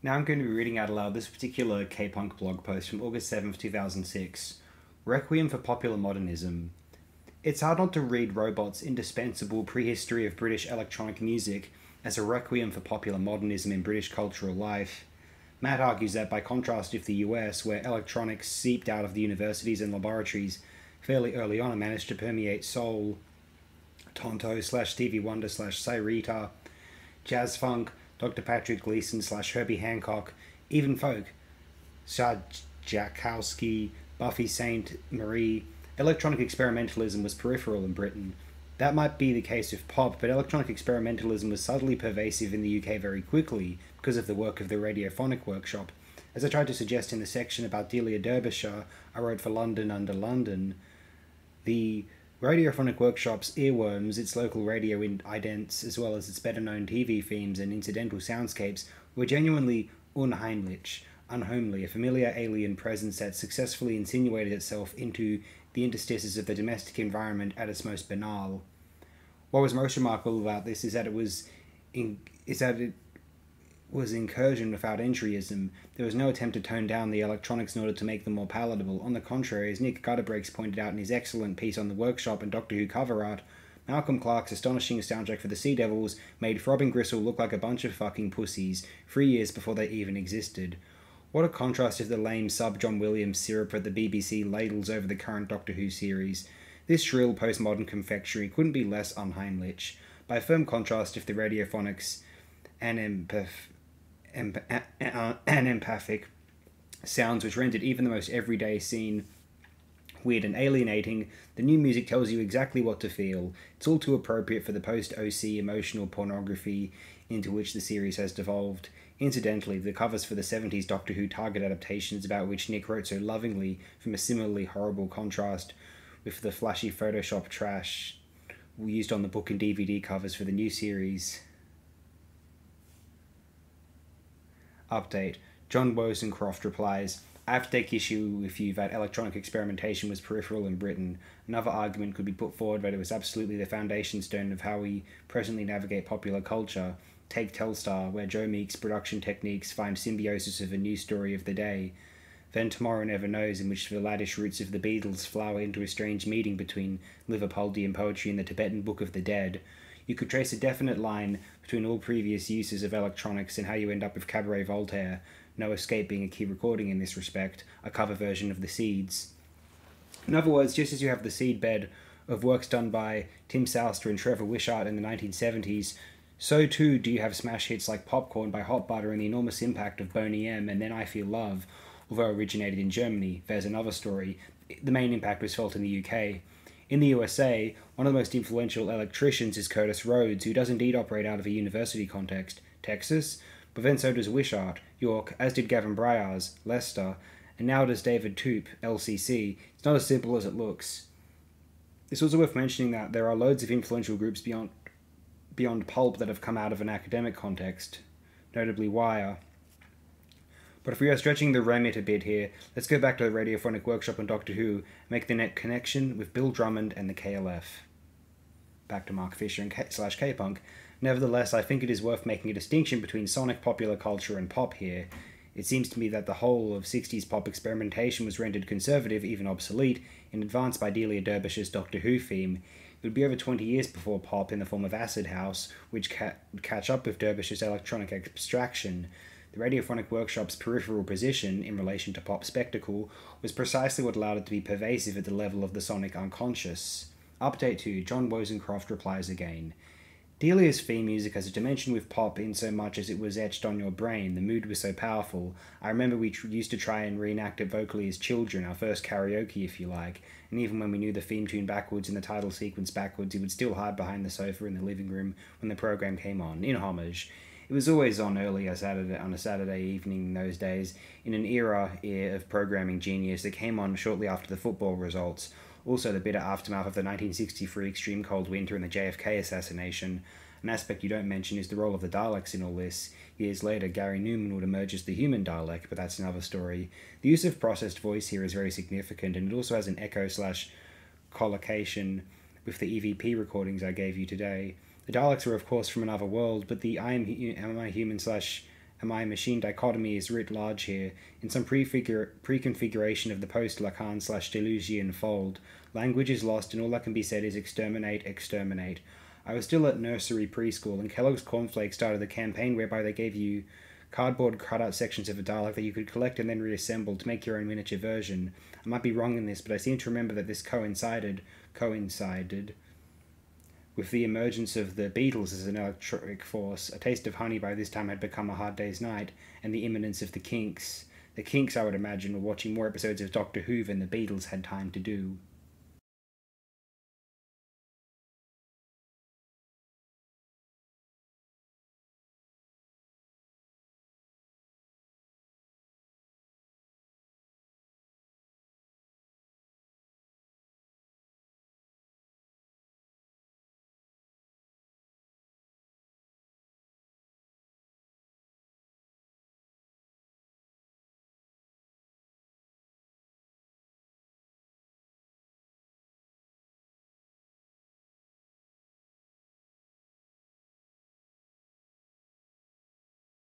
Now I'm going to be reading out aloud this particular K-punk blog post from August 7th, 2006. Requiem for Popular Modernism. It's hard not to read Robot's indispensable prehistory of British electronic music as a requiem for popular modernism in British cultural life. Matt argues that by contrast with the US, where electronics seeped out of the universities and laboratories fairly early on and managed to permeate soul, Tonto / Stevie Wonder / Cyrita, jazz funk, Dr. Patrick Gleason / Herbie Hancock, even folk, Jakowski, Buffy St. Marie, electronic experimentalism was peripheral in Britain. That might be the case with pop, but electronic experimentalism was subtly pervasive in the UK very quickly because of the work of the Radiophonic Workshop. As I tried to suggest in the section about Delia Derbyshire I wrote for London Under London, the Radiophonic Workshop's earworms, its local radio idents, as well as its better-known TV themes and incidental soundscapes, were genuinely unheimlich, unhomely, a familiar alien presence that successfully insinuated itself into the interstices of the domestic environment at its most banal. What was most remarkable about this is that it was incursion without entryism. There was no attempt to tone down the electronics in order to make them more palatable. On the contrary, as Nick Gutterbreaks pointed out in his excellent piece on the Workshop and Doctor Who cover art, Malcolm Clarke's astonishing soundtrack for the Sea Devils made Throbbing Gristle look like a bunch of fucking pussies 3 years before they even existed. What a contrast if the lame sub-John Williams syrup at the BBC ladles over the current Doctor Who series. This shrill postmodern confectionery couldn't be less unheimlich. By firm contrast, if the Radiophonics empathic sounds which rendered even the most everyday scene weird and alienating, the new music tells you exactly what to feel. It's all too appropriate for the post-OC emotional pornography into which the series has devolved. Incidentally, the covers for the 70s Doctor Who Target adaptations about which Nick wrote so lovingly from a similarly horrible contrast with the flashy Photoshop trash used on the book and DVD covers for the new series. Update. John Wozencroft replies, I have to take issue with you that electronic experimentation was peripheral in Britain. Another argument could be put forward that it was absolutely the foundation stone of how we presently navigate popular culture. Take Telstar, where Joe Meek's production techniques find symbiosis of a new story of the day. Then Tomorrow Never Knows, in which the laddish roots of the Beatles flower into a strange meeting between Liverpoldian poetry and the Tibetan Book of the Dead. You could trace a definite line between all previous uses of electronics and how you end up with Cabaret Voltaire, No Escape being a key recording in this respect, a cover version of The Seeds. In other words, just as you have the seedbed of works done by Tim Souster and Trevor Wishart in the 1970s, so too do you have smash hits like Popcorn by Hot Butter and the enormous impact of Boney M and Then I Feel Love, although originated in Germany. There's another story. The main impact was felt in the UK. In the USA, one of the most influential electricians is Curtis Rhodes, who does indeed operate out of a university context. Texas? But then so does Wishart, York, as did Gavin Bryars, Leicester, and now does David Toop, LCC. It's not as simple as it looks. It's also worth mentioning that there are loads of influential groups beyond pulp that have come out of an academic context, notably Wire. But if we are stretching the remit a bit here, let's go back to the Radiophonic Workshop and Doctor Who, make the net connection with Bill Drummond and the KLF. Back to Mark Fisher and K-Punk. Nevertheless, I think it is worth making a distinction between sonic popular culture and pop here. It seems to me that the whole of 60s pop experimentation was rendered conservative, even obsolete, in advance by Delia Derbyshire's Doctor Who theme. It would be over 20 years before pop in the form of acid house, which would catch up with Derbyshire's electronic abstraction. The Radiophonic Workshop's peripheral position, in relation to pop spectacle, was precisely what allowed it to be pervasive at the level of the sonic unconscious. Update 2, John Wozencroft replies again. Delia's theme music has a dimension with pop in so much as it was etched on your brain. The mood was so powerful. I remember we used to try and reenact it vocally as children, our first karaoke if you like, and even when we knew the theme tune backwards and the title sequence backwards, he would still hide behind the sofa in the living room when the program came on, in homage. It was always on early on a Saturday evening in those days, in an era of programming genius that came on shortly after the football results. Also the bitter aftermath of the 1963 extreme cold winter and the JFK assassination. An aspect you don't mention is the role of the Daleks in all this. Years later, Gary Newman would emerge as the human Dalek, but that's another story. The use of processed voice here is very significant, and it also has an echo/collocation with the EVP recordings I gave you today. The Daleks are of course from another world, but the Am I Human / and my machine dichotomy is writ large here. In some preconfiguration of the post-Lacan/Deleuzian fold, language is lost and all that can be said is exterminate, exterminate. I was still at nursery preschool, and Kellogg's Cornflakes started a campaign whereby they gave you cardboard cutout sections of a dialogue that you could collect and then reassemble to make your own miniature version. I might be wrong in this, but I seem to remember that this coincided with the emergence of the Beatles as an electric force. A Taste of Honey by this time had become A Hard Day's Night, and the imminence of the Kinks. The Kinks, I would imagine, were watching more episodes of Doctor Who than the Beatles had time to do.